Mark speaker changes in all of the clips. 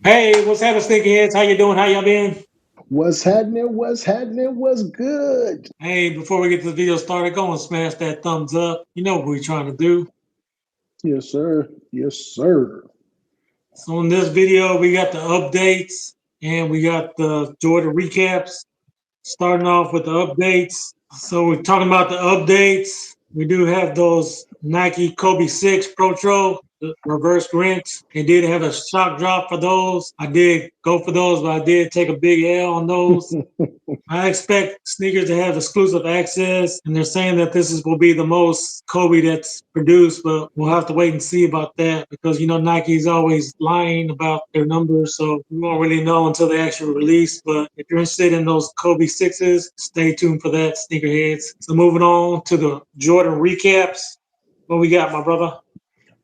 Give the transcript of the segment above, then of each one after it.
Speaker 1: Hey, what's happening, sneakerheads? How you doing? How y'all been?
Speaker 2: What's happening? What's happening? What's good?
Speaker 1: Hey, before we get the video started, go and smash that thumbs up. You know what we're trying to do.
Speaker 2: Yes, sir. Yes, sir.
Speaker 1: So in this video, we got the updates and we got the Jordan recaps. Starting off with the updates. So we're talking about the updates. We do have those Nike Kobe 6 Protro, the reverse Grinch. They did have a shock drop for those. I did go for those, but I did take a big L on those. I expect sneakers to have exclusive access, and they're saying that this is will be the most Kobe that's produced, but we'll have to wait and see about that because Nike's always lying about their numbers, so we won't really know until they actually release. But if you're interested in those Kobe sixes, stay tuned for that, sneakerheads. So moving on to the Jordan recaps. What we got, my brother?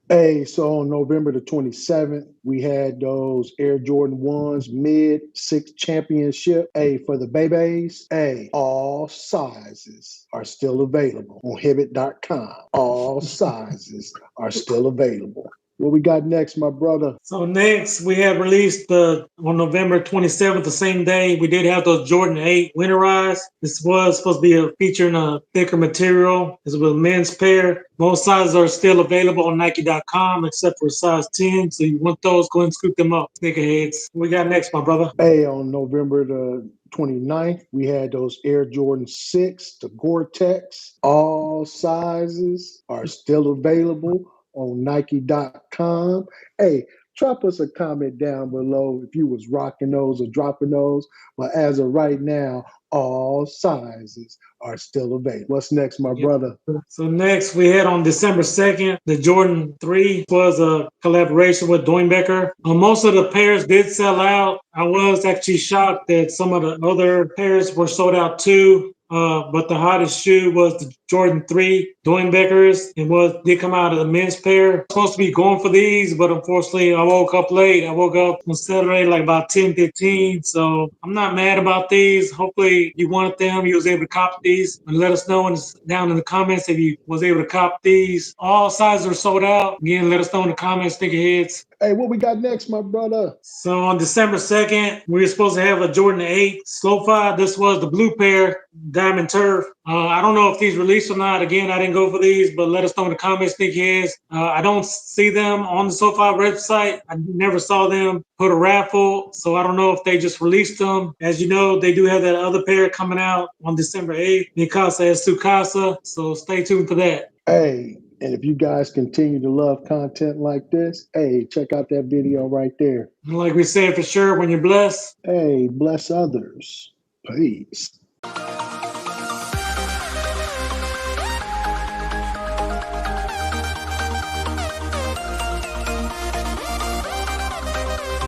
Speaker 2: Hey, so on November the 27th, we had those Air Jordan 1s mid six championship. Hey, for the babies, hey, all sizes are still available on Hibbit.com. All sizes are still available. What we got next, my brother?
Speaker 1: So next, we have released on November 27th, the same day, we did have those Jordan 8 winterized. This was supposed to be a feature in a thicker material. This was a men's pair. Most sizes are still available on Nike.com except for size 10. So you want those, go ahead and scoop them up, sneakerheads. What we got next, my brother?
Speaker 2: Hey, on November the 29th, we had those Air Jordan 6, the Gore-Tex. All sizes are still available on Nike.com. Hey, drop us a comment down below if you was rocking those or dropping those. But as of right now, all sizes are still available. What's next, my
Speaker 1: Yep.
Speaker 2: brother?
Speaker 1: So next we had on December 2nd, the Jordan 3 was a collaboration with Doinbecker. Most of the pairs did sell out. I was actually shocked that some of the other pairs were sold out too. But the hottest shoe was the Jordan 3 Doinbeckers. It did come out of the men's pair. I was supposed to be going for these, but unfortunately I woke up late. I woke up on Saturday like about 10:15. So I'm not mad about these. Hopefully you wanted them. You was able to cop these. And let us know down in the comments if you was able to cop these. All sizes are sold out. Again, let us know in the comments, sneakerheads.
Speaker 2: Hey, what we got next, my brother?
Speaker 1: So on December 2nd, we were supposed to have a Jordan 8 Slow-Fi. This was the blue pair, Diamond Turf. I don't know if these released or not. Again, I didn't go for these, but let us know in the comments, sneakerheads. I don't see them on the SoFi website. I never saw them put a raffle, so I don't know if they just released them. As you know, they do have that other pair coming out on December 8th, Mikasa and Sukasa, so stay tuned for that.
Speaker 2: Hey, and if you guys continue to love content like this, hey, check out that video right there.
Speaker 1: And like we said, for sure, when you're blessed,
Speaker 2: Hey, bless others. Peace.